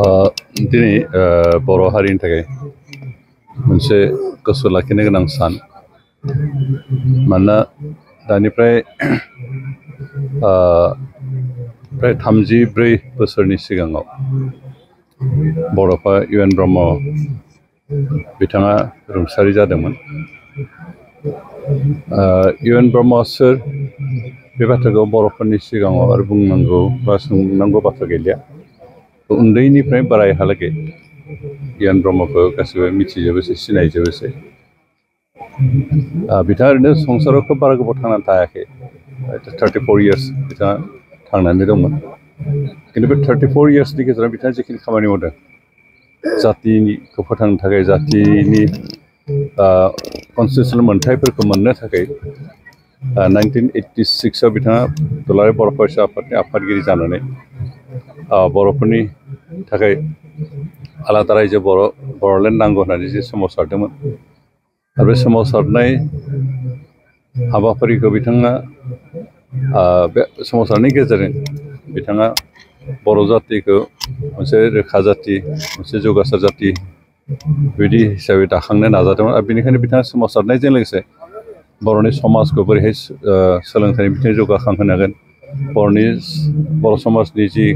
दिनै बर' हारिनि थाखाय मोनसे गोसो लाखिनो गोनां सान मानोना दानिफ्राय प्राय 34 बोसोरनि सिगाङाव बड'फा इउ एन ब्रह्म बिथाङा रुंसारि जादोंमोन। इउ एन ब्रह्मआ सोर बे बाथ्राखौ बर'फोरनि सिगाङाव आरो बुंनांगौ बा सोंनांगौ बाथ्रा गैलिया। उन्दैनिफ्राय बोरायहालागै इउ एन ब्रह्मखौ गासिबो मिथिजोबोसै सिनायजोबोसै। बिथाङा ओरैनो संसाराव खोब बारा गोबाव थांनानै थायाखै, 34 इयार्स बिथाङा थांनानै दंमोन। खिन्थु बे 34 इयार्सनि गेजेराव बिथाङा जिखिनि खामानि मावदों जातिखौ फोथांनो थाखाय, जातिनि कनस्टिटिउसनेल मोन्थाइफोरखौ मोननो थाखाय 1986आव बिथाङा दुलाराय बर' फरायसा आफादनि आफादगिरि जानानै बर'फोरनि थाखाय आलादा रायजो बर'लेण्ड नांगौ होननानै जे सोमावसारदोंमोन। आरो बे सोमावसारनाय हाबाफारिखौ बिथाङा बे सोमावसारनायनि गेजेरजों बिथाङा बर' जातिखौ मोनसे रोखा जाति, मोनसे जौगासार जाति बिदि हिसाबै दाखांनो नाजादोंमोन। आरो बेनिखायनो बिथाङा सोमावसारनायजों लोगोसे बर'नि समाजखौ बोरैहाय सोलोंथाइनि बिथिङाव जौगाखांहोनो हागोन, बर' समाजनि जि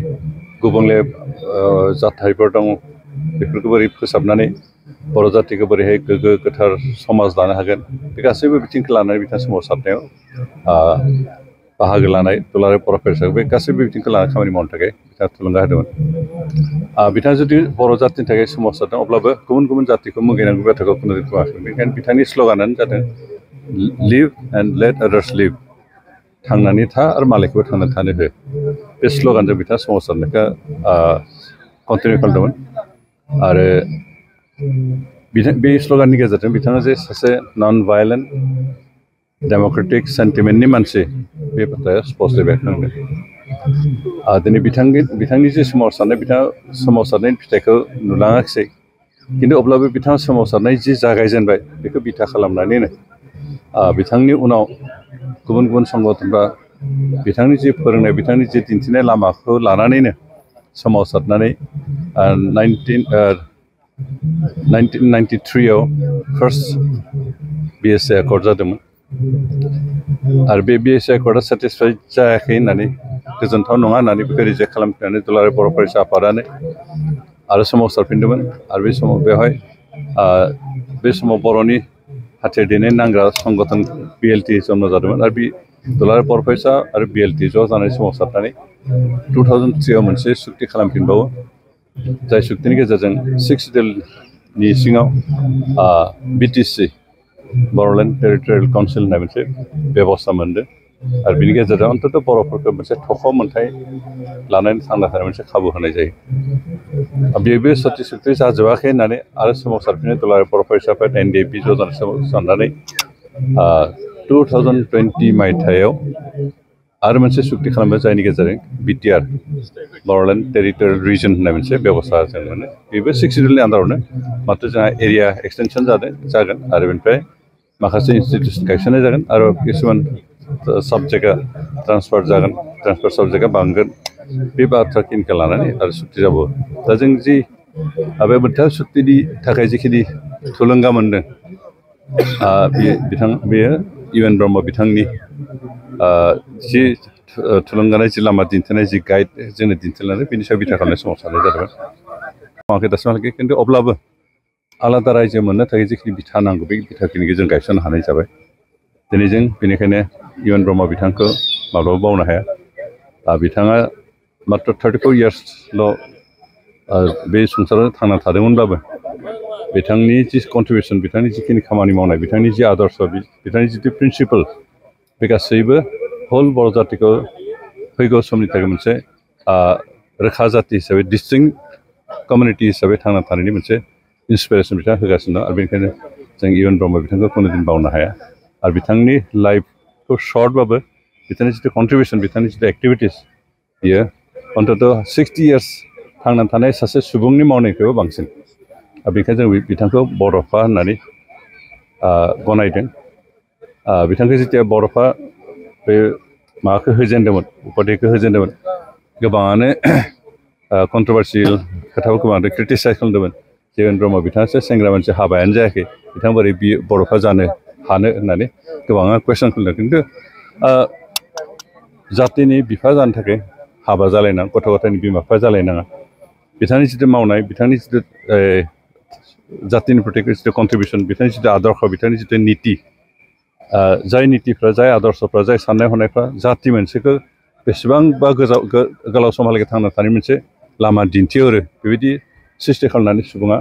गुबुंले जाथायफोर दङ बेफोरखौ बोरै फोसाबनानै बर' जातिखौ बोरैहाय गोग्गो गोथार समाज दानो हागोन, बे गासैबो बिथिंखौ लानानै बिथाङा सोमावसारनायाव बाहागो लानाय दुलाराय बर' फरायसा बे गासैबो बिथिंखौ लानानै खामानि मावनो थाखाय बिथाङा थुलुंगा होदोंमोन। बिथाङा जुदि बर' जातिनि थाखाय सोमावसारदों अब्लाबो गुबुन गुबुन जातिखौ मुगैनांगौ बाथ्राखौ खुनु बुङाखै। बेनिखायनो बिथांनि स्ल'गानानो जादों live and let others live, थांनानै था आरो मालायखौबो थांनानै थानो हो। बे स्ल'गानजों बिथाङा सोमावसारनायखौ कन्टिनिउ खालामदोंमोन। आरो बे स्ल'गाननि गेजेरजों बिथाङा जे सासे नन भायलेन्ट डेम'क्रेटिक सेन्टिमेन्टनि मानसि बे बाथ्राया स्पष्टयै बेरखांदों। दिनै बिथांनि जे सोमावसारनाय, बिथाङा सोमावसारनायनि फिथाइखौ नुलाङाखिसै, खिन्थु अब्लाबो बिथाङा सोमावसारनाय जि जागायजेनबाय बेखौ बिथा खालामनानैनो बिथांनि उनाव गुबुन गुबुन संगठनफ्रा बिथांनि जि फोरोंनाय, बिथांनि जि दिन्थिनाय लामाखौ लानानैनो सोमावसारनानै 1993आव फार्स्ट BSc एकर्ड जादोंमोन। आरो बे BSc एकर्डआ सेटिसफाइड जायाखै होननानै, गोजोनथाव नङा होननानै बेखौ रिजेक्ट खालामफिननानै दुलाराय बर' फरायसा आफादानो आरो सोमावसारफिनदोंमोन। आरो बे समाव बे समाव बर'नि हाथियार दैनाय नांग्रा संगठन BLT जन्म जादोंमोन। आरो बे दुलाराय बर' फरायसा आरो BLT ज' जानानै सोमावसारनानै 2003आव मोनसे सुक्ति खालामफिनबावो, जाय सुक्तिनि गेजेरजों 6 सिडिउलनि सिङाव BTC बर'लेण्ड टेरिटरियेल काउन्सिल होननाय मोनसे बेबस्था मोनदों। आरो बिनि गेजेरजों अन्तत' बर'फोरखौ मोनसे थख' मोन्थाय लानानै थांना थानाय मोनसे खाबु होनाय जायो। बेबो सति सुक्ति जाजोबाखै होननानै आरो सोमावसारफिननाय दुलाराय बर' फरायसा आफाद NDP ज' जानानै सोमावसारनानै 2020 मायथाइयाव आरो मोनसे सुक्ति खालामबाय, जायनि गेजेरजों BTR बर'लेण्ड टेरिटरियेल रिजन होननाय मोनसे बेबस्था जों मोनो। बेबो 6 सिडिउलनि आन्दारावनो, माथ्र जोंहा एरिया एक्सटेनसन जागोन आरो बेनिफ्राय माखासे इनस्टिटिउसन गायसननाय जागोन आरो किसुमान साबजेक्टआ ट्रान्सफार जागोन, ट्रान्सफार साबजेक्टआ बांगोन। बे बाथ्राखिनिखौ लानानै आरो सुक्ति जाबावो। दा जों जि बे मोनथाम सुक्तिनि थाखाय जिखिनि थुलुंगा मोनदों, बेयो इउ एन ब्रह्म बिथांनि जि थुलुंगानाय, जि लामा दिन्थिनाय, जि गाइड जोंनो दिन्थिलांनाय, बेनि सायाव बिथा खालामनाय सोमावसारनाय जादोंमोन। दासिमहालागै खिन्थु अब्लाबो आलादा रायजो मोननो थाखाय जिखिनि बिथा नांगौ बे बिथाखिनिखौ जों गायसननो हानाय जाबाय। दिनै जों बेनिखायनो इउ एन ब्रह्म बिथांखौ माब्लाबाबो बावनो हाया। बिथाङा माथ्र 34 इयार्सल' बे संसाराव थांना थादोंमोनब्लाबो बिथांनि जि कन्ट्रिबिउसन, बिथांनि जिखिनि खामानि मावनाय, बिथांनि जि आदर्श, बिथांनि जिथु प्रिन्सिपाल, बे गासैबो हल बर' जातिखौ फैगौ समनि थाखाय मोनसे रोखा जाति हिसाबै, डिस्टिंक्ट कमिउनिटि हिसाबै थांना थानायनि मोनसे इन्सपिरेसन बिथाङा होगासिनो दं। आरो बेनिखायनो जों इउ एन ब्रह्म बिथांखौ कुनुदिन बावनो हाया। आरो बिथांनि लाइफखौ सर्टबाबो बिथांनि जिथु कन्ट्रिबिउसन, बिथांनि जिथु एक्टिभिटिस, बियो अन्तत' 60 इयार्स थांनानै थानाय सासे सुबुंनि मावनायनिख्रुइबो बांसिन। बेनिखायनो जों बिथांखौ बड'फा होननानै गनायदों। बिथांखौ जेथिया बड'फा बे माबाखौ होजेनदोंमोन, उपाधिखौ होजेनदोंमोन, गोबाङानो कन्ट्रोभार्सियेल खोथाफोरखौ बांद्राय क्रिटिसाइज खालामदोंमोन जेगन ब्रह्म बिथाङासो सेंग्रा मानसि हाबायानो जायाखै बिथां बोरै बर'फोरा जानो हानो होननानै गोबाङा कुइसन खालामदों खिन्थु जातिनि बिफा जानो थाखाय हाबा जालायनाङा गथ' गथायनि बिमा बिफा जालायनाङा बिथांनि जिथु मावनाय बिथांनि जिथु जातिनि प्रति जिथु कन्ट्रिबिउसन बिथांनि जिथु आदर्श बिथांनि जिथु नीति जाय नीतिफ्रा जाय आदर्शफ्रा जाय साननाय हनायफ्रा जाति मोनसेखौ बेसेबांबा गोलाव समहालागै थांना थानाय मोनसे लामा दिन्थिहरो बेबायदि सृष्टि खालामनानै सुबुङा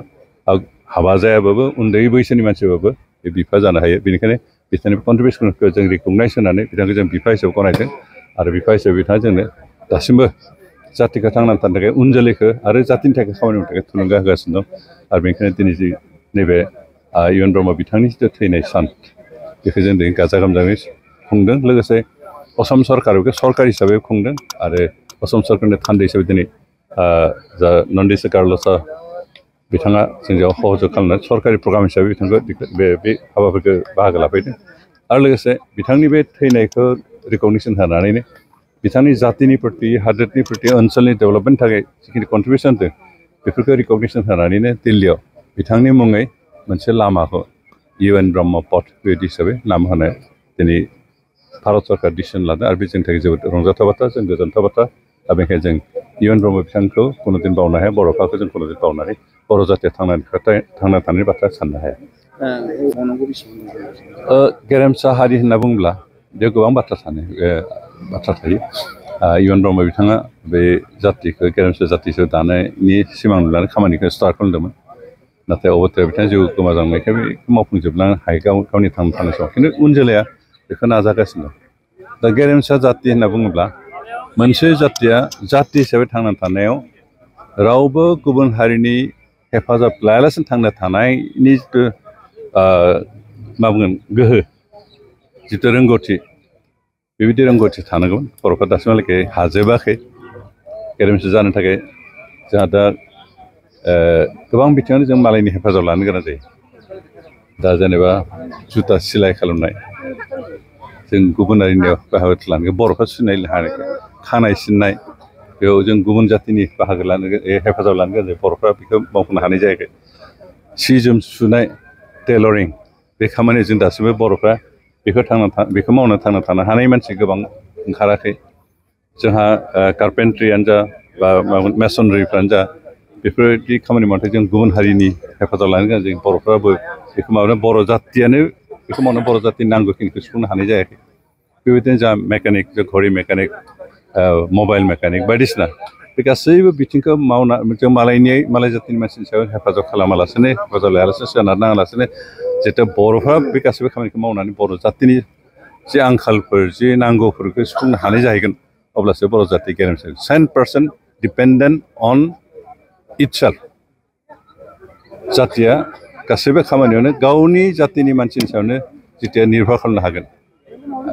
हाबा जायाबाबो उन्दै बैसोनि मानसिबाबो बे बिफा जानो हायो बेनिखायनो बिथांनि कन्ट्रिबिउसनखौ जों रिकगनाइज होनानै बिथांखौ जों बिफा हिसाबै गनायदों आरो बिफा हिसाबै बिथाङा जोंनो दासिमबो जातिखौ थांनानै थानो थाखाय उन जोलैखौ आरो जातिनि थाखाय खामानि मावनो थाखाय थुलुंगा होगासिनो दं आरो बेनिखायनो दिनै जि नैबे इउएन ब्रह्म बिथांनि जिथु थैनाय सान बेखौ जों दिनै गाजा गोमजायै खुंदों लोगोसे असम सरकाराबो सरकार हिसाबै खुंदों आरो असम सरकारनि थान्दै हिसाबै दिनै जा नन्दिसा कार्लसा बिथाङा जोंजों सहयोग खालामनानै सरकारि प्रग्राम हिसाबै बिथांखौ बे हाबाफोरखौ बाहागो लाफैदों आरो लोगोसे बिथांनि बे थैनायखौ रिकगनिसन होनानैनो बिथांनि जातिनि प्रति हादोरनि प्रति ओनसोलनि डेभेलपमेन्टनि थाखाय जिखिनि कन्ट्रिबिउसन होदों बेफोरखौ रिकगनिसन होनानैनो दिल्लीयाव बिथांनि मुङै मोनसे लामाखौ इउएन ब्रह्म पथ बेबायदि हिसाबै नाम होनाय दिनै भारत सरकार डिसिसन लादों आरो बे जोंनि थाखाय जोबोद रंजाथाव बाथ्रा जों गोजोनथाव बाथ्रा दा बेनिखायनो जों इउएन ब्रह्म बिथांखौ कुनुदिन बावनो हाया बर'फोरखौ जों कुनुदिन बावनानै बर' जातिया थांना थानायनि बाथ्रा साननो हाया गेरेमसा हारि होनना बुङोब्ला बेयाव गोबां बाथ्रा थायो इउएन ब्रह्म बिथाङा बे जातिखौ गेरेमसा जातिखौ दानायनि सिमां नुनानै खामानिखौ स्टार्ट खालामदोंमोन नाथाय अबथायाव बिथाङा जिउ गोमाजांनायखाय बेखौ मावफुंजोबनो हायो गावनि थांना थानाय समाव खिन्थु उन जोलैया बेखौ नाजागासिनो दं दा गेरेमसा जाति होनना बुङोब्ला मोनसे जातिया जाति हिसाबै थांना थानायाव रावबो गुबुन हारिनि हेफाजाब लायालासिनो थांना थानायनि जिथु मा बुंगोन गोहो जिथु रोंगौथि बेबायदि रोंगौथि थानांगौमोन बर'फ्रा दासिमहालागै हाजोबाखै गेरेमसा जानो थाखाय जोंहा दा गोबां बिथिङावनो जों मालायनि हेफाजाब लानो गोनां जायो दा जेनेबा जुथा सिलाइ खालामनाय जों गुबुन हारिनियाव बाहागो लानो बर'फ्रा सिनाय हानाय खानाय सिननाय बेयाव जों गुबुन जातिनि बाहागो लानो हेफाजाब लानो गोनां जायो बर'फ्रा बेखौ मावफुंनो हानाय जायाखै सि जोम सुनाय टेलरिं बे खामानियाव जों दासिमबो बर'फ्रा बेखौ मावना थांना थानो हानाय मानसि गोबां ओंखाराखै जोंहा कार्पेन्ट्रियानो जा बा मेसनरिफ्रानो जा बेफोरबायदि खामानि मावनानै जों गुबुन हारिनि हेफाजाब लानो गोनां जायो बर'फ्राबो बेखौ मावनो बर' जातियानो बेखौ मावनो बर' जातिनि नांगौखिनिखौ सुफुंनो हानाय जायाखै बेबायदिनो जा मेकानिक जा घरि मेकानिक मबाइल मेकानिक बायदिसिना बे गासैबो बिथिंखौ मावना जों मालाय जातिनि मानसिनि सायाव हेफाजाब खालामालासिनो हेफाजाब लायालासिनो सोनारनाङालासिनो जिहेतु बर'फ्रा बे गासैबो खामानिखौ मावनानै बर' जातिनि जि आंखालफोर जि नांगौफोरखौ सुफुंनो हानाय जाहैगोन अब्लासो बर' जाति गेरेमसा 100% डिपेन्डेन्ट अन इटसेल्फ जातिया गासैबो खामानियावनो गावनि जातिनि मानसिनि सायावनो जिथिया निर्भर खालामनो हागोन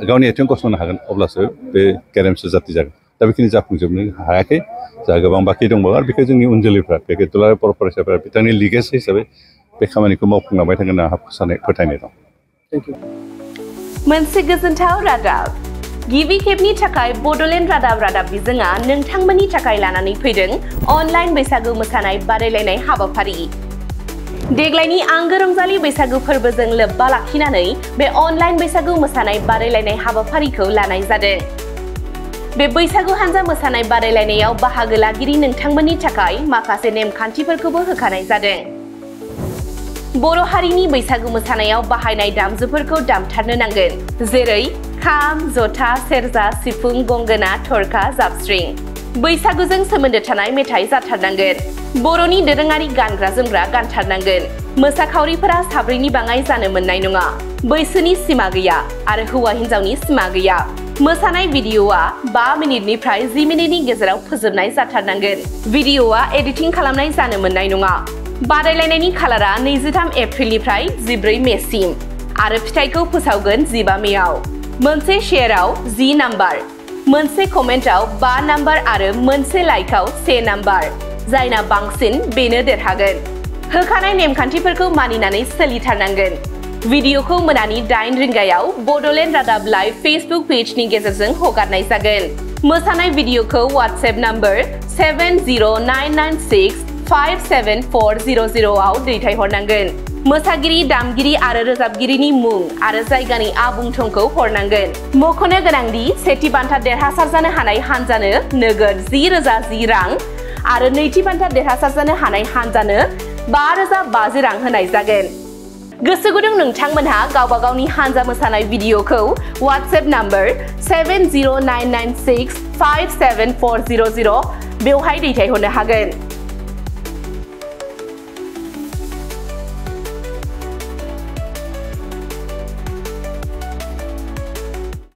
गावनि आथिं गसंनो हागोन अब्लासो बे गेरेमसा जाति जागोन दा बेखिनि जाफुंजोबनो हायाखै जा गोबां बाखि दंबावो आरो बेखौ जोंनि उन जोलैफ्रा बे दुलाराय बर' फरायसाफोरा बिथांनि लिगेसि हिसाबै बे खामानिखौ मावफुंलांबाय थागोन होनना फोथायनाय दं मोनसे गोजोनथाव रादाब गिबि खेबनि थाखाय बड'लेण्ड रादाब बिजोङा नोंथांमोननि थाखाय लानानै फैदों अनलाइन बैसागु मोसानाय बादायलायनाय हाबाफारि देग्लायनि आंगो रंजालि बैसागु फोरबोजों लोब्बा लाखिनानै बे अनलाइन बैसागु मोसानाय बादायलायनाय हाबाफारिखौ लानाय जादों बे बैसागु हान्जा मोसानाय बादायलायनायाव बाहागो लागिरि नोंथांमोननि थाखाय माखासे नेमखान्थिफोरखौबो होखानाय जादों बर' हारिनि बैसागु मोसानायाव बाहायनाय दामजुफोरखौ दामथारनो नांगोन जेरै खाम जथा सेरजा सिफुं गंगोना थरखा जाबस्रिं बैसागुजों सोमोन्दो थानाय मेथाइ जाथारनांगोन बर'नि दोरोङारि गानग्रा जोमग्रा गानथारनांगोन मोसाखावरिफोरा साब्रैनि बाङाइ जानो मोननाय नङा बैसोनि सिमा गैया आरो हौवा हिन्जावनि सिमा गैया मोसानाय भिडिअआ 5 मिनिटनिफ्राय 10 मिनिटनि गेजेराव फोजोबनाय जाथारनांगोन भिडिअआ एडिटिं खालामनाय जानो मोननाय नङा बादायलायनायनि खालारा 23 एप्रिलनिफ्राय 14 मेसिम आरो फिथाइखौ फोसावगोन 15 मेआव मोनसे शेयाराव 10 नाम्बार मोनसे कमेन्टआव 5 नाम्बार आरो मोनसे लाइकआव 1 नाम्बार जायना बांसिन बेनो देरहागोन होखानाय नेमखान्थिफोरखौ मानिनानै सोलिथारनांगोन भिडिअखौ मोनानि 8 रिंगायाव बड'लेण्ड रादाब लाइभ फेसबुक पेजनि गेजेरजों हगारनाय जागोन। मोसानाय भिडिअखौ WhatsApp नम्बर 70996574000 आव दैथायहरनांगोन। मोसागिरि, दामगिरि आरो रोजाबगिरिनि मुं आरो जायगानि आबुं थंखौ हरनांगोन। मख'नो गोनांदि सेथि बान्था देरहासार जानो हानाय हानजानो नोगोद 10,010 रां आरो नैथि बान्था देरहासार जानो हानाय हानजानो 5,050 रां होनाय जागोन। गोसो गुदुं नोंथांमोनहा गावबा गावनि हानजा मोसानाय भिडिअखौ WhatsApp नम्बर 70996574000 बेवहाय दैथायहरनो हागोन।